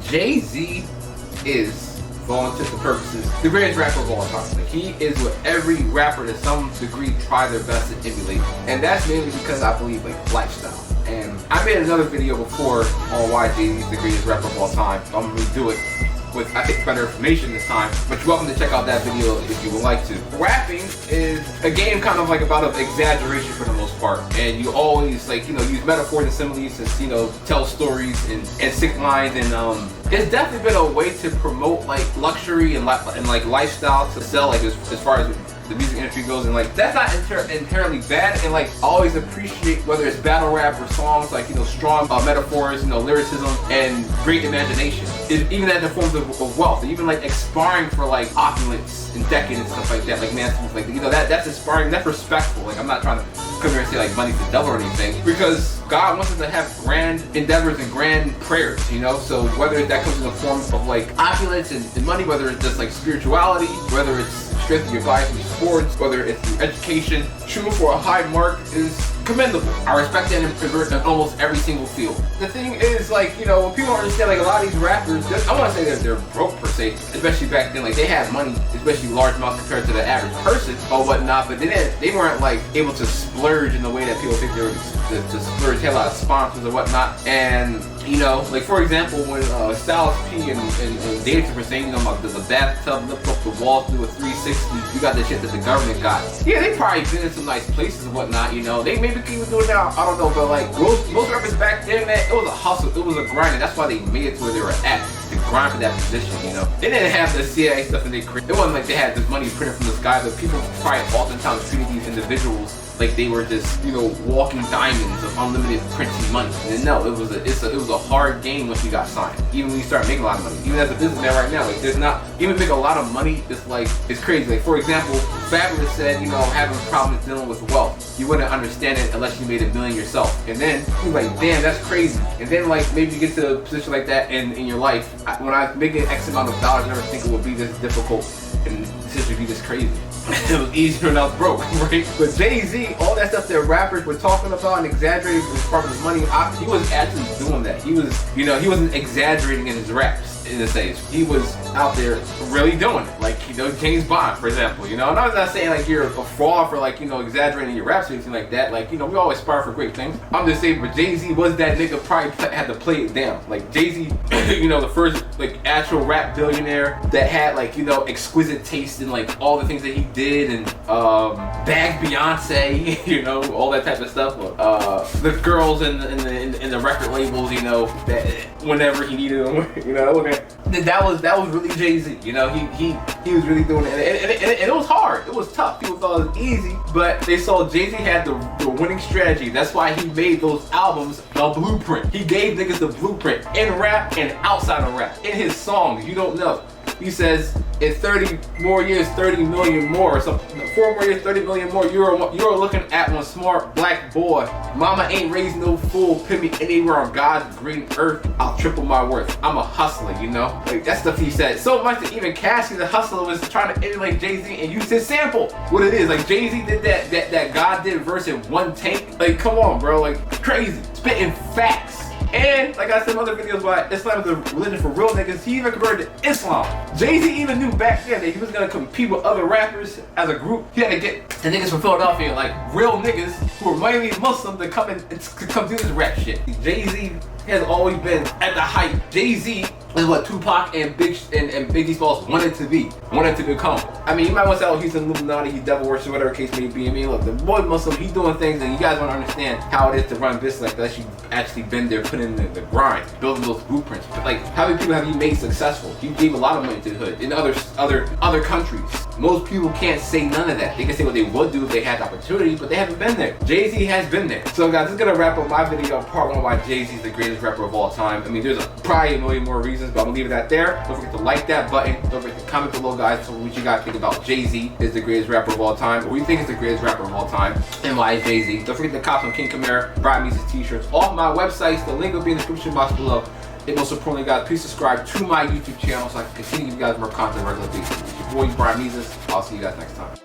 Jay-Z is, for all intents and purposes, the greatest rapper of all time. Like, he is what every rapper to some degree try their best to emulate. And that's mainly because I believe, like, lifestyle. And I made another video before on why Jay-Z is the greatest rapper of all time. So I'm gonna redo it with, I think, better information this time. But you're welcome to check out that video if you would like to. Rapping is a game kind of like about of exaggeration for the most part. And you always, like, you know, use metaphors and similes to, you know, tell stories and sick lines. And it's definitely been a way to promote, like, luxury and like lifestyle to sell, like, as far as the music industry goes. And like, that's not inherently bad. And like, I always appreciate whether it's battle rap or songs, like, you know, strong metaphors, you know, lyricism and great imagination. Even in the forms of wealth, even like aspiring for like opulence and decadence and stuff like that. Like, man, like, you know, that's inspiring, that's respectful. Like, I'm not trying to come here and say like money's the devil or anything, because God wants us to have grand endeavors and grand prayers, you know. So whether that comes in the form of like opulence and money, whether it's just like spirituality, whether it's strength of your body through sports, whether it's through education, shooting for a high mark is commendable. I respect that in almost every single field. The thing is, like, you know, when people don't understand, like, a lot of these rappers, I want to say that they're broke per se, especially back then. Like, they had money, especially large amounts compared to the average person or whatnot, but they weren't like able to splurge in the way that people think they were to splurge. They had a lot of sponsors or whatnot. And you know, like, for example, when Styles P and Davidson were saying, you know, about the bathtub lift up the wall through a 360, you got the shit that the government got. Yeah, they probably been in some nice places and whatnot, you know. They maybe can even do it now, I don't know, but like, most rappers back then, man, it was a hustle, it was a grind, and that's why they made it to where they were at, to grind for that position, you know. They didn't have the CIA stuff in their career. It wasn't like they had this money printed from the sky, but people probably oftentimes treated these individuals like they were just, you know, walking diamonds of unlimited printing money. And no, it was a hard game once you got signed. Even when you start making a lot of money. Even as a businessman right now, like, there's not, even make a lot of money, it's like, it's crazy. Like, for example, Fabulous said, you know, having problems dealing with wealth, you wouldn't understand it unless you made $1 million yourself. And then you're like, damn, that's crazy. And then, like, maybe you get to a position like that in your life. When I make an X amount of dollars, I never think it would be this difficult and this would be this crazy. It was easier when I was broke, right? But Jay-Z, all that stuff that rappers were talking about and exaggerating as far as his money, he was actually doing that. He was, you know, he wasn't exaggerating in his raps in the stage. He was out there really doing it. Like, you know, James Bond, for example, you know. And I'm not saying like you're a fraud for, like, you know, exaggerating your raps or anything like that. Like, you know, we always aspire for great things. I'm just saying, but Jay-Z was that nigga, probably had to play it down. Like, Jay-Z, you know, the first like actual rap billionaire that had, like, you know, exquisite taste in like all the things that he did, and bagged Beyonce, you know, all that type of stuff. The girls in the record labels, you know, that whenever he needed them, you know, that was really Jay-Z. You know, he was really doing it, and it was hard. It was tough. People thought it was easy, but they saw Jay-Z had the winning strategy. That's why he made those albums the blueprint. He gave niggas the blueprint in rap and outside of rap. In his songs, you don't know. He says, in 30 more years, 30 million more, or something. 4 more years, 30 million more. You're looking at one smart black boy. Mama ain't raised no fool. Put me anywhere on God's green earth, I'll triple my worth. I'm a hustler, you know? Like, that stuff he said. So much that even Cassie the Hustler was trying to emulate Jay-Z and use his sample. What it is, like, Jay-Z did that God did verse in one take. Like, come on, bro. Like, crazy. Spitting facts. And like I said in other videos, why Islam is the religion for real niggas, he even converted to Islam. Jay-Z even knew back then that he was gonna compete with other rappers as a group. He had to get the niggas from Philadelphia, like real niggas who were mainly Muslim, to come do this rap shit. Jay-Z has always been at the height. Jay-Z is what Tupac and Biggie Smalls wanted to become. I mean, you might want to say, oh, he's an Illuminati, he's devil worship, whatever case may be. I mean, look, the boy Muslim, he's doing things, and you guys want to understand how it is to run business like that. You've actually been there, putting in the grind, building those blueprints. But like, how many people have you made successful? You gave a lot of money to the hood in other countries. Most people can't say none of that. They can say what they would do if they had the opportunity, but they haven't been there. Jay-Z has been there. So guys, this is gonna wrap up my video, part 1, why Jay-Z is the greatest rapper of all time. I mean, there's probably a million more reasons, but I'm gonna leave it at there. Don't forget to like that button. Don't forget to comment below, guys, for what you guys think about Jay-Z is the greatest rapper of all time, or you think is the greatest rapper of all time, and why is Jay-Z. Don't forget to cop some King Kamara, Brian Music t-shirts off my websites. The link will be in the description box below. And most importantly, guys, please subscribe to my YouTube channel so I can continue to give you guys more content regularly. It's your boy, Brian Music. I'll see you guys next time.